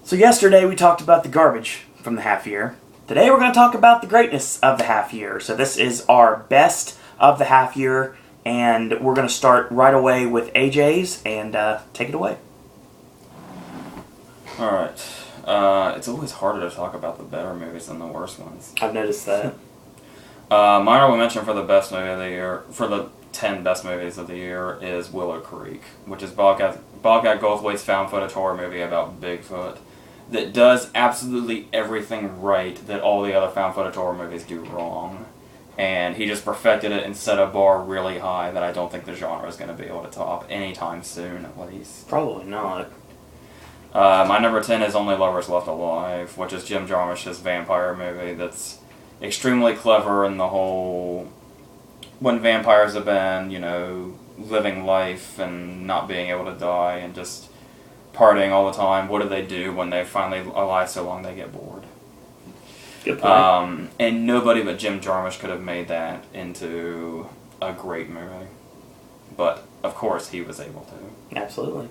So yesterday we talked about the garbage from the half year. Today we're going to talk about the greatness of the half year. So this is our best of the half year, and we're going to start right away with AJ's, and take it away. Alright. It's always harder to talk about the better movies than the worst ones. I've noticed that. My honorable mention for the best movie of the year, for the 10 best movies of the year, is Willow Creek, which is Bobcat Goldthwait's found footage horror movie about Bigfoot that does absolutely everything right that all the other found footage horror movies do wrong. And he just perfected it and set a bar really high that I don't think the genre is going to be able to top anytime soon, at least. Probably not. My number 10 is Only Lovers Left Alive, which is Jim Jarmusch's vampire movie that's extremely clever in the whole... when vampires have been, living life and not being able to die and just partying all the time, what do they do when they're finally alive so long they get bored? Good point. And nobody but Jim Jarmusch could have made that into a great movie. But, of course, he was able to. Absolutely.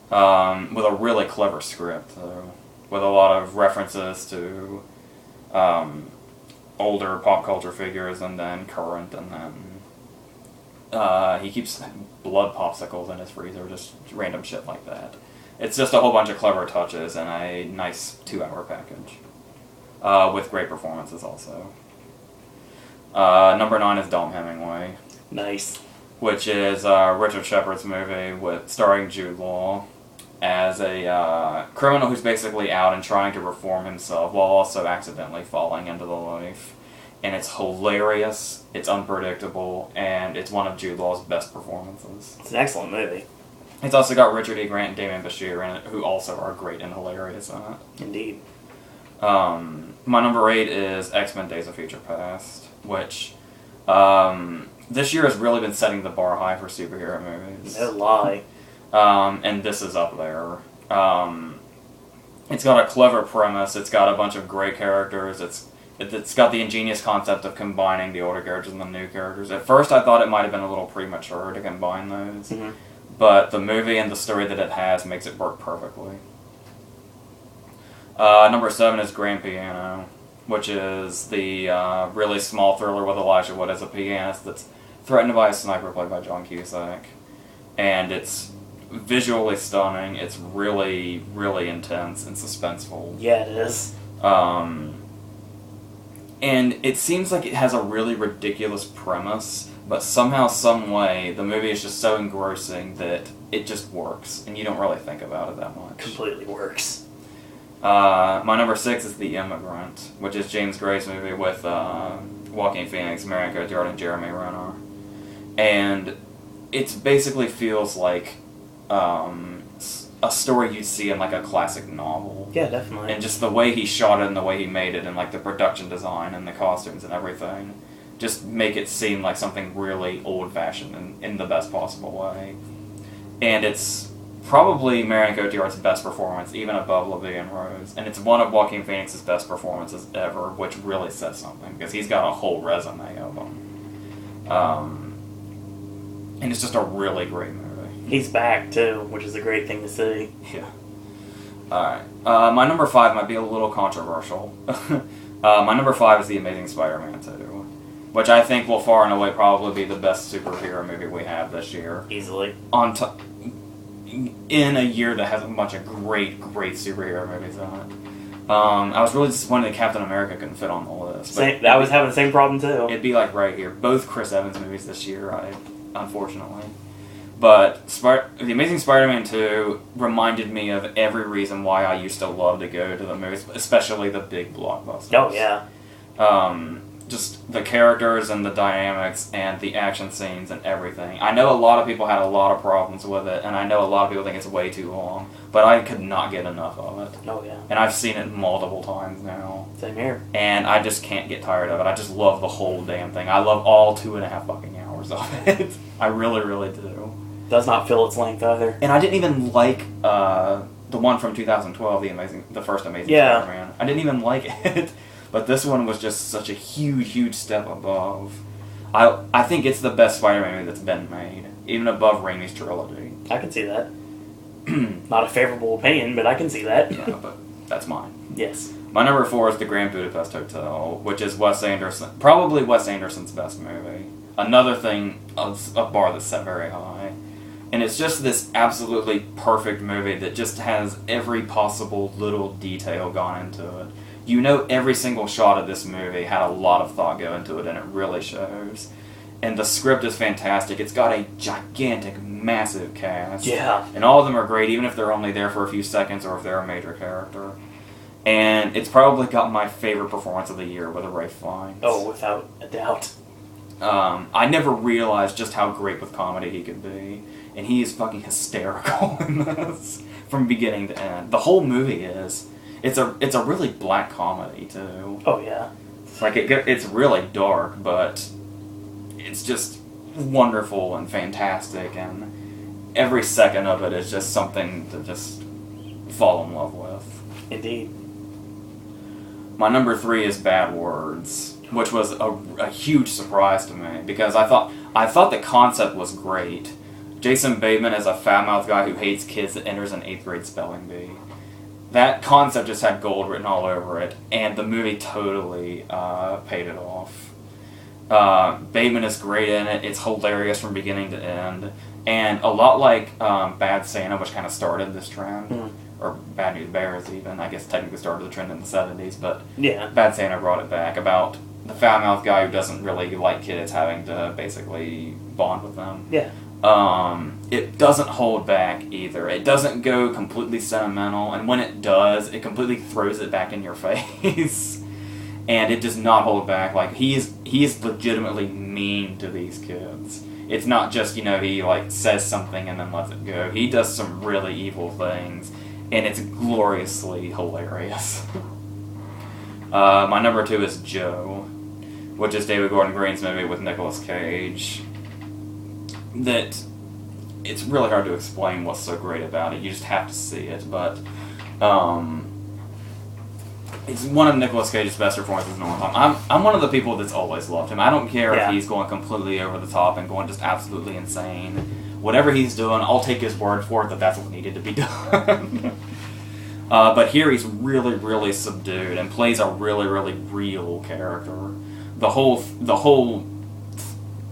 With a really clever script, though. With a lot of references to older pop culture figures and then current, and then he keeps blood popsicles in his freezer, just random shit like that. It's just a whole bunch of clever touches and a nice 2-hour package. With great performances also. Number 9 is Dom Hemingway. Nice. Which is Richard Shepard's movie starring Jude Law as a criminal who's basically out and trying to reform himself while also accidentally falling into the life. And it's hilarious, it's unpredictable, and it's one of Jude Law's best performances. It's an excellent movie. It's also got Richard E. Grant and Damien Bashir in it, who also are great and hilarious in it. Indeed. My number 8 is X-Men Days of Future Past, which this year has really been setting the bar high for superhero movies. No lie. And this is up there. It's got a clever premise, it's got a bunch of great characters, it's got the ingenious concept of combining the older characters and the new characters. At first I thought it might have been a little premature to combine those, but the movie and the story that it has makes it work perfectly. Number 7 is Grand Piano, which is the really small thriller with Elijah Wood as a pianist that's threatened by a sniper played by John Cusack. And it's visually stunning, it's really, really intense and suspenseful. Yeah, it is. And it seems like it has a really ridiculous premise, but somehow, some way, the movie is just so engrossing that it just works, and you don't really think about it that much. Completely works. My number 6 is The Immigrant, which is James Gray's movie with Joaquin Phoenix, Marion Cotillard, and Jeremy Renner. And it basically feels like a story you'd see in like a classic novel. Yeah, definitely. And just the way he shot it and the way he made it and like the production design and the costumes and everything just make it seem like something really old-fashioned in the best possible way. And it's probably Marion Cotillard's best performance, even above La Vie en Rose. And it's one of Joaquin Phoenix's best performances ever, which really says something, because he's got a whole resume of them. And it's just a really great movie. He's back, too, which is a great thing to see. Yeah. Alright. My number 5 might be a little controversial. My number 5 is The Amazing Spider-Man 2, which I think will far and away probably be the best superhero movie we have this year. Easily. In a year that has a bunch of great, great superhero movies on it. I was really disappointed that Captain America couldn't fit on the list. I was having the same problem, too. It'd be like right here. Both Chris Evans movies this year, unfortunately. But The Amazing Spider-Man 2 reminded me of every reason why I used to love to go to the movies, especially the big blockbusters. Oh, yeah. Just the characters and the dynamics and the action scenes and everything. I know a lot of people had a lot of problems with it, and I know a lot of people think it's way too long, but I could not get enough of it. Oh, yeah. And I've seen it multiple times now. Same here. And I just can't get tired of it. I just love the whole damn thing. I love all 2.5 fucking hours of it. I really, really do. Does not feel its length either. And I didn't even like the one from 2012, the first Amazing Spider-Man. I didn't even like it. But this one was just such a huge, huge step above. I think it's the best Spider-Man movie that's been made, even above Raimi's trilogy. I can see that. Not a favorable opinion, but I can see that. Yeah, but That's mine. Yes. My number 4 is The Grand Budapest Hotel, which is probably Wes Anderson's best movie. Another thing, a bar that's set very high. And it's just this absolutely perfect movie that just has every possible little detail gone into it. You know every single shot of this movie had a lot of thought go into it, and it really shows. And the script is fantastic. It's got a gigantic, massive cast. Yeah. And all of them are great, even if they're only there for a few seconds or if they're a major character. And it's probably got my favorite performance of the year with Ralph Fiennes. Oh, without a doubt. I never realized just how great with comedy he could be. And he is fucking hysterical in this. From beginning to end. The whole movie is. It's a really black comedy, too. Oh, yeah. Like, it's really dark, but it's just wonderful and fantastic, and every second of it is just something to just fall in love with. Indeed. My number 3 is Bad Words, which was a huge surprise to me, because I thought the concept was great. Jason Bateman is a fat-mouthed guy who hates kids that enters an 8th grade spelling bee. That concept just had gold written all over it, and the movie totally paid it off. Bateman is great in it. It's hilarious from beginning to end. And a lot like Bad Santa, which kind of started this trend, or Bad News Bears even, I guess technically started the trend in the 70s, but yeah. Bad Santa brought it back, about the foul-mouthed guy who doesn't really like kids having to basically bond with them. Yeah. It doesn't hold back either. It doesn't go completely sentimental, and when it does, it completely throws it back in your face. And it does not hold back. Like, he is legitimately mean to these kids. It's not just, he, like, says something and then lets it go. He does some really evil things, and it's gloriously hilarious. My number 2 is Joe, which is David Gordon Green's movie with Nicolas Cage. That it's really hard to explain what's so great about it. You just have to see it, but it's one of Nicolas Cage's best performances in a long time. I'm one of the people that's always loved him. I don't care if he's going completely over the top and going just absolutely insane. Whatever he's doing, I'll take his word for it that that's what needed to be done. But here he's really, really subdued and plays a really, really real character. The whole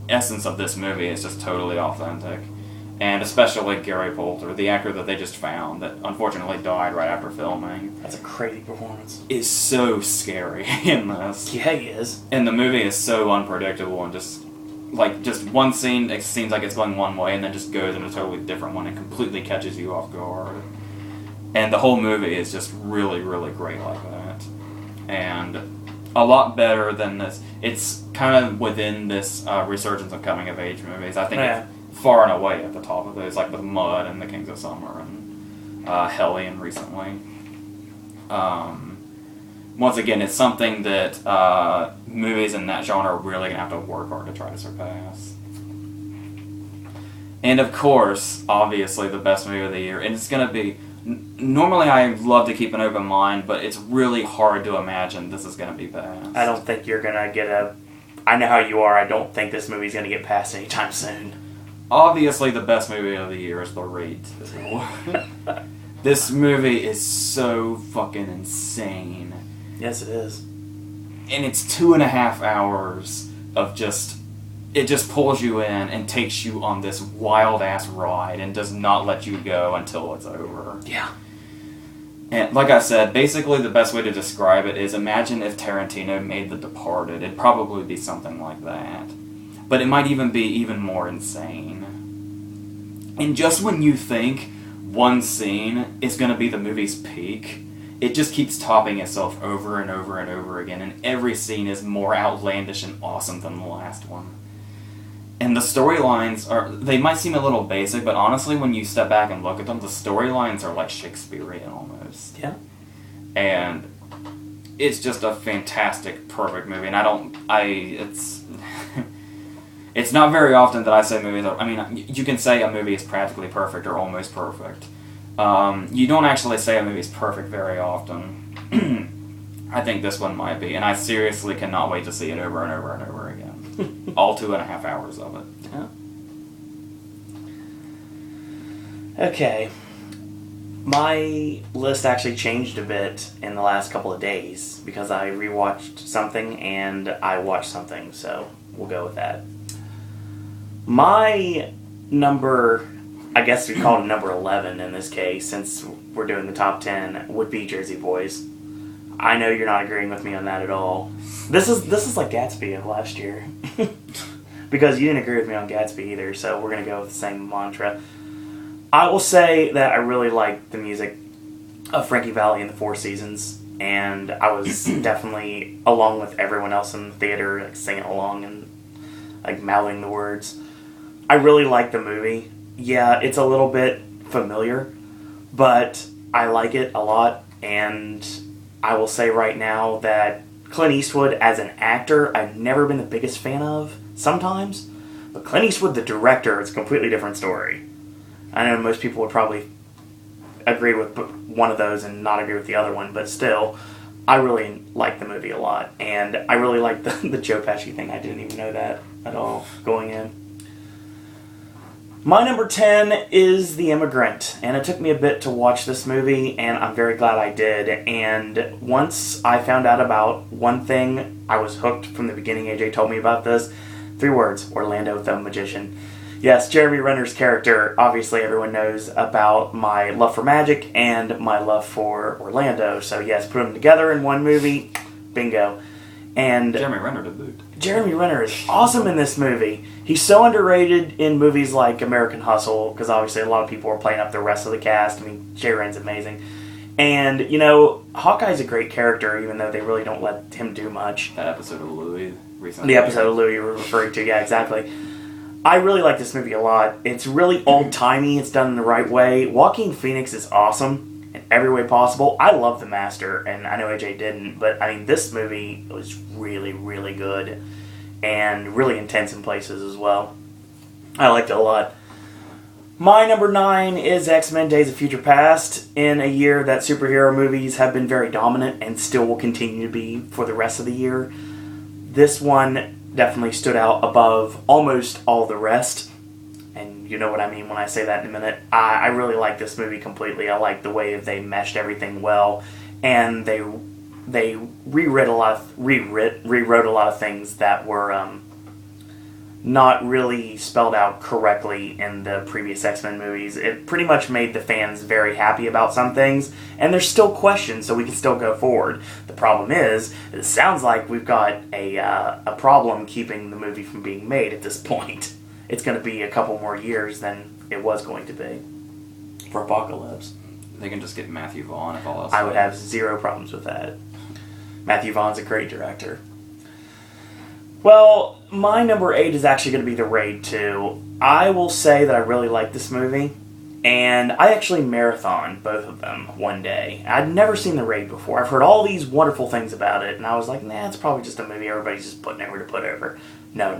essence of this movie is just totally authentic. And especially Gary Poulter, the actor that they just found, that unfortunately died right after filming. That's a crazy performance. Is so scary in this. Yeah, he is. And the movie is so unpredictable and just one scene, it seems like it's going one way and then just goes in a totally different one and completely catches you off guard. And the whole movie is just really, really great like that. And a lot better than this. It's kind of within this resurgence of coming-of-age movies. I think it's far and away at the top of those, like with Mud and The Kings of Summer and Hellion recently. Once again, it's something that movies in that genre are really going to have to work hard to try to surpass. And of course, obviously, the best movie of the year, and it's going to be... Normally, I love to keep an open mind, but it's really hard to imagine this is going to be passed. I don't think you're going to get a... I know how you are. I don't think this movie's going to get passed anytime soon. Obviously, the best movie of the year is The Raid. This movie is so fucking insane. Yes, it is. And it's 2.5 hours of just... It just pulls you in and takes you on this wild-ass ride and does not let you go until it's over. Yeah. And like I said, basically the best way to describe it is imagine if Tarantino made The Departed. It'd probably be something like that. But it might even be even more insane. And just when you think one scene is going to be the movie's peak, it just keeps topping itself over and over and over again, and every scene is more outlandish and awesome than the last one. And the storylines they might seem a little basic, but honestly, when you step back and look at them, the storylines are like Shakespearean almost. Yeah. And it's just a fantastic, perfect movie, and it's not very often that I say movies are... I mean, you can say a movie is practically perfect or almost perfect. You don't actually say a movie is perfect very often. I think this one might be, and I seriously cannot wait to see it over and over and over again. All 2.5 hours of it. Yeah. Okay. My list actually changed a bit in the last couple of days because I rewatched something and I watched something, so we'll go with that. My number, I guess we call it number 11 in this case, since we're doing the top 10, would be Jersey Boys. I know you're not agreeing with me on that at all. This is like Gatsby of last year. Because you didn't agree with me on Gatsby either, so we're going to go with the same mantra. I will say that I really like the music of Frankie Valli and the Four Seasons, and I was definitely, along with everyone else in the theater, like singing along and like mouthing the words. I really like the movie. Yeah, it's a little bit familiar, but I like it a lot, and I will say right now that Clint Eastwood as an actor, I've never been the biggest fan of sometimes, but Clint Eastwood the director, it's a completely different story. I know most people would probably agree with one of those and not agree with the other one, but still, I really like the movie a lot. And I really like the Joe Pesci thing. I didn't even know that at all going in. My number 10 is The Immigrant. And it took me a bit to watch this movie, and I'm very glad I did. And once I found out about one thing, I was hooked from the beginning. AJ told me about this. 3 words: Orlando the Magician. Yes, Jeremy Renner's character, obviously everyone knows about my love for magic and my love for Orlando. So yes, put them together in one movie, bingo. And Jeremy Renner to boot. Jeremy Renner is awesome in this movie. He's so underrated in movies like American Hustle, because obviously a lot of people are playing up the rest of the cast. I mean, Jay Ren's amazing. And, you know, Hawkeye's a great character, even though they really don't let him do much. That episode of Louis recently. The episode of Louis you were referring to, yeah, exactly. I really like this movie a lot. It's really old-timey. It's done in the right way. Joaquin Phoenix is awesome in every way possible. I love The Master, and I know AJ didn't, but, I mean, this movie was really, really good and really intense in places as well. I liked it a lot. My number 9 is X-Men Days of Future Past, in a year that superhero movies have been very dominant and still will continue to be for the rest of the year. This one definitely stood out above almost all the rest, and you know what I mean when I say that in a minute. I really like this movie completely. I like the way that they meshed everything well, and they rewrote a lot of things that were not really spelled out correctly in the previous X-Men movies. It pretty much made the fans very happy about some things, and there's still questions, so we can still go forward. The problem is, it sounds like we've got a problem keeping the movie from being made at this point. It's going to be a couple more years than it was going to be for Apocalypse. They can just get Matthew Vaughn if all else. I would have zero problems with that. Matthew Vaughn's a great director. Well, my number 8 is actually going to be The Raid 2. I will say that I really like this movie, and I actually marathoned both of them one day. I'd never seen The Raid before. I've heard all these wonderful things about it, and I was like, nah, it's probably just a movie everybody's just putting over to put over. No,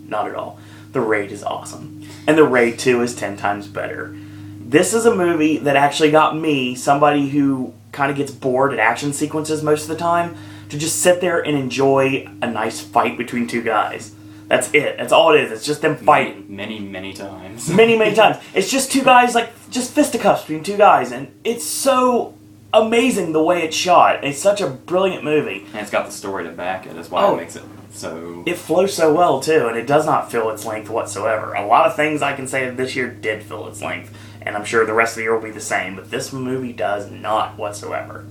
not at all. The Raid is awesome. And The Raid 2 is 10 times better. This is a movie that actually got me, somebody who kind of gets bored at action sequences most of the time, to just sit there and enjoy a nice fight between 2 guys. That's it. That's all it is. It's just them fighting. Many times. many times. It's just 2 guys, like, just fisticuffs between 2 guys, and it's so amazing the way it's shot. It's such a brilliant movie. And it's got the story to back it. That's why it makes it so... It flows so well, too, and it does not fill its length whatsoever. A lot of things I can say this year did fill its length, and I'm sure the rest of the year will be the same, but this movie does not whatsoever.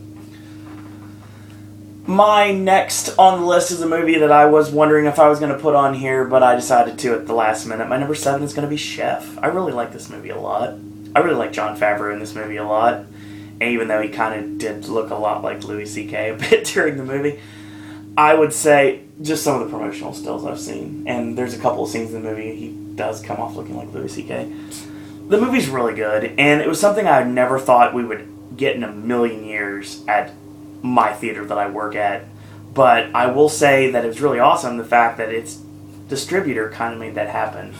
My next on the list is a movie that I was wondering if I was going to put on here, but I decided to at the last minute. My number 7 is going to be Chef. I really like this movie a lot. I really like Jon Favreau in this movie a lot, and even though he kind of did look a lot like Louis C.K. a bit during the movie, I would say just some of the promotional stills I've seen, and there's a couple of scenes in the movie he does come off looking like Louis C.K. The movie's really good, and it was something I never thought we would get in a million years at my theater that I work at, but I will say that it was really awesome, the fact that its distributor kind of made that happen.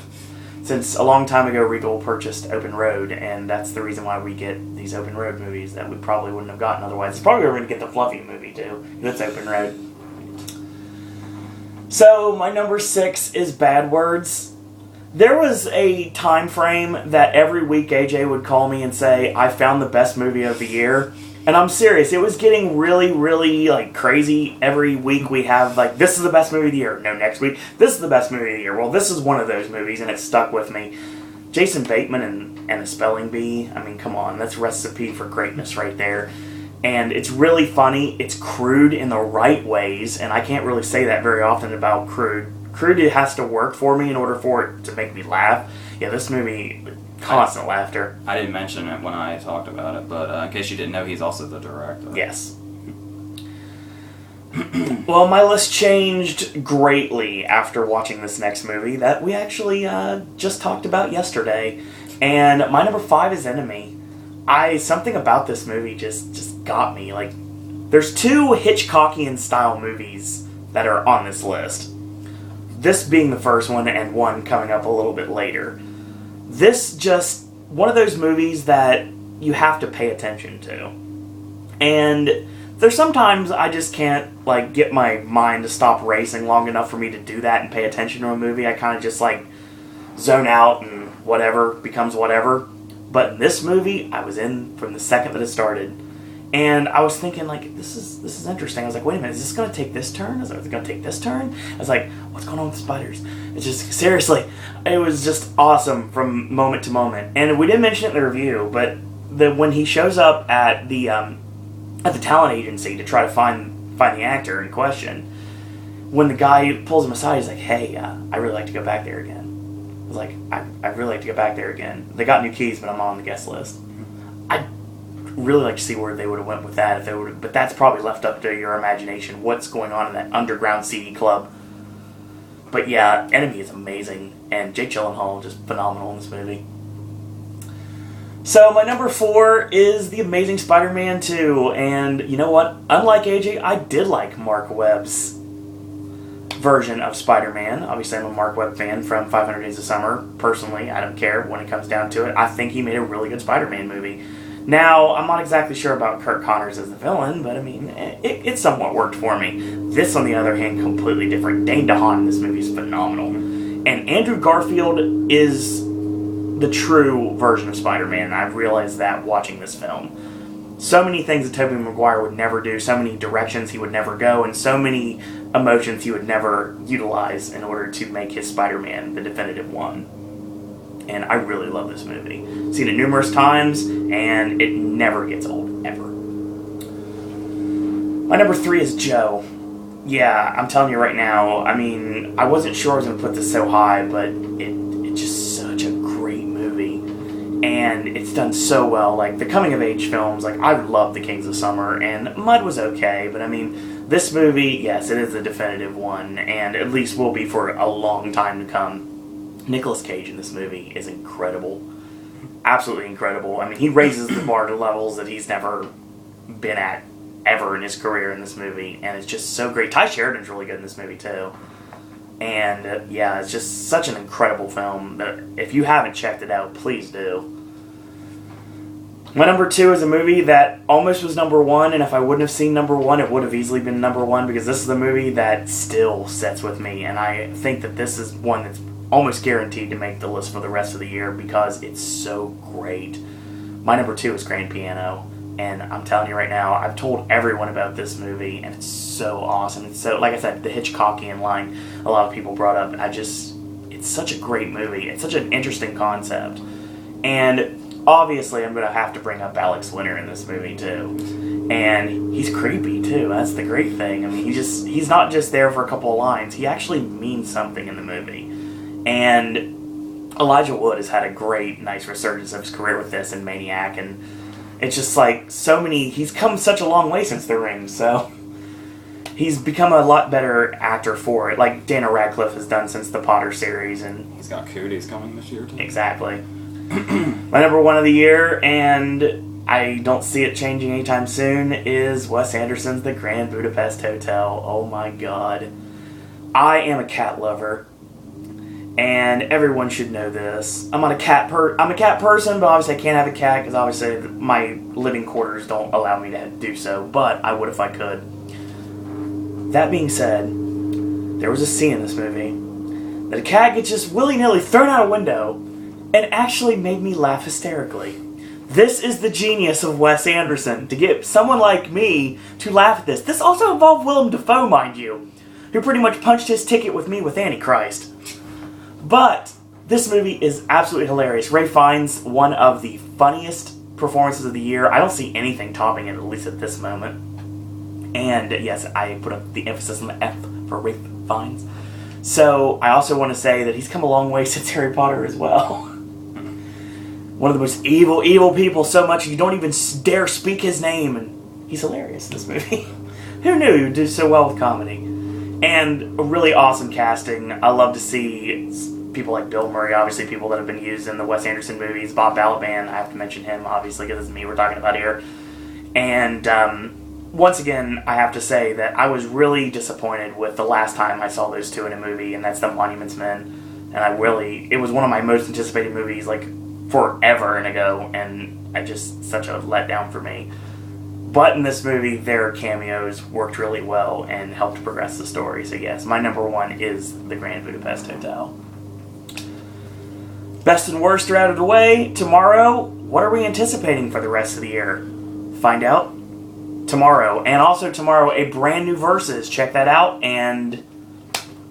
Since a long time ago, Regal purchased Open Road, and that's the reason why we get these Open Road movies that we probably wouldn't have gotten otherwise. It's probably where we're going to get the Fluffy movie, too. That's Open Road. So, my number 6 is Bad Words. There was a time frame that every week AJ would call me and say, I found the best movie of the year. And I'm serious, it was getting really, really like crazy. Every week we have like, this is the best movie of the year. No, next week, this is the best movie of the year. Well, this is one of those movies and it stuck with me. Jason Bateman and a spelling bee. I mean, come on, that's recipe for greatness right there. And it's really funny. It's crude in the right ways, and I can't really say that very often about crude. Crude, it has to work for me in order for it to make me laugh. Yeah, this movie, constant laughter. I didn't mention it when I talked about it, but in case you didn't know, he's also the director. Yes. Well, my list changed greatly after watching this next movie that we actually just talked about yesterday. And my number 5 is Enemy. Something about this movie just got me. Like, there's 2 Hitchcockian style movies that are on this list. This being the first one and one coming up a little bit later. This just one of those movies that you have to pay attention to. And there's sometimes I just can't like get my mind to stop racing long enough for me to do that and pay attention to a movie. I kind of just like zone out and whatever becomes whatever. But in this movie, I was in from the second that it started. And I was thinking, like, this is interesting. I was like, wait a minute, is this going to take this turn? Is it going to take this turn? I was like, what's going on with the spiders? It's just, seriously, it was just awesome from moment to moment. And we didn't mention it in the review, but when he shows up at the talent agency to try to find the actor in question, when the guy pulls him aside, he's like, hey, I really like to go back there again. I was like, I'd really like to go back there again. They got new keys, but I'm on the guest list. I'd really like to see where they would have went with that, but that's probably left up to your imagination, what's going on in that underground CD club. But yeah, Enemy is amazing, and Jake Gyllenhaal just phenomenal in this movie. So my number 4 is The Amazing Spider-Man 2, and you know what? Unlike AJ, I did like Mark Webb's version of Spider-Man. Obviously, I'm a Mark Webb fan from 500 Days of Summer. Personally, I don't care when it comes down to it. I think he made a really good Spider-Man movie. Now, I'm not exactly sure about Kirk Connors as the villain, but I mean, it somewhat worked for me. This, on the other hand, completely different. Dane DeHaan in this movie is phenomenal. And Andrew Garfield is the true version of Spider-Man. I've realized that watching this film. So many things that Tobey Maguire would never do, so many directions he would never go, and so many emotions he would never utilize in order to make his Spider-Man the definitive one. And I really love this movie. Seen it numerous times, and it never gets old, ever. My number 3 is Joe. Yeah, I'm telling you right now, I mean, I wasn't sure I was going to put this so high, but it's just such a great movie. And it's done so well. Like, the coming-of-age films, like, I love The Kings of Summer, and Mud was okay, but I mean, this movie, yes, it is the definitive one, and at least will be for a long time to come. Nicolas Cage in this movie is incredible. Absolutely incredible. I mean, he raises the bar to levels that he's never been at ever in his career in this movie, and it's just so great. Ty Sheridan's really good in this movie, too. And, yeah, it's just such an incredible film that if you haven't checked it out, please do. My number 2 is a movie that almost was number 1, and if I wouldn't have seen number 1, it would have easily been number 1, because this is a movie that still sets with me, and I think that this is one that's almost guaranteed to make the list for the rest of the year because it's so great. My number 2 is Grand Piano, and I'm telling you right now, I've told everyone about this movie, and it's so awesome. It's so, like I said, the Hitchcockian line a lot of people brought up. It's such a great movie. It's such an interesting concept. And obviously, I'm going to have to bring up Alex Winter in this movie, too. And he's creepy, too. That's the great thing. I mean, he's not just there for a couple of lines. He actually means something in the movie. And Elijah Wood has had a nice resurgence of his career with this and Maniac, and it's just like he's come such a long way since The Ring, so he's become a lot better actor for it, like Daniel Radcliffe has done since the Potter series, and he's got Cooties coming this year, too. Exactly. My number 1 of the year, and I don't see it changing anytime soon, is Wes Anderson's The Grand Budapest Hotel. Oh my god. I am a cat lover. And everyone should know this. I'm a cat person, but obviously I can't have a cat because obviously my living quarters don't allow me to do so. But I would if I could. That being said, there was a scene in this movie that a cat gets just willy-nilly thrown out a window and actually made me laugh hysterically. This is the genius of Wes Anderson, to get someone like me to laugh at this. This also involved Willem Dafoe, mind you, who pretty much punched his ticket with me with Antichrist. But this movie is absolutely hilarious. Ralph Fiennes, one of the funniest performances of the year. I don't see anything topping it, at least at this moment. And yes, I put up the emphasis on the F for Ralph Fiennes. So I also want to say that he's come a long way since Harry Potter as well. One of the most evil people, so much you don't even dare speak his name, and he's hilarious in this movie. Who knew he would do so well with comedy? And a really awesome casting. I love to see people like Bill Murray, obviously people that have been used in the Wes Anderson movies. Bob Balaban, I have to mention him, obviously, because it's me we're talking about here. And once again, I have to say that I was really disappointed with the last time I saw those two in a movie, and that's The Monuments Men. And it was one of my most anticipated movies, like, forever and ago, and such a letdown for me. But in this movie, their cameos worked really well and helped progress the story. So yes, my number one is The Grand Budapest Hotel. Best and worst are out of the way. Tomorrow, what are we anticipating for the rest of the year? Find out tomorrow. And also tomorrow, a brand new Versus. Check that out, and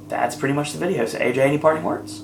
that's pretty much the video. So AJ, any parting words?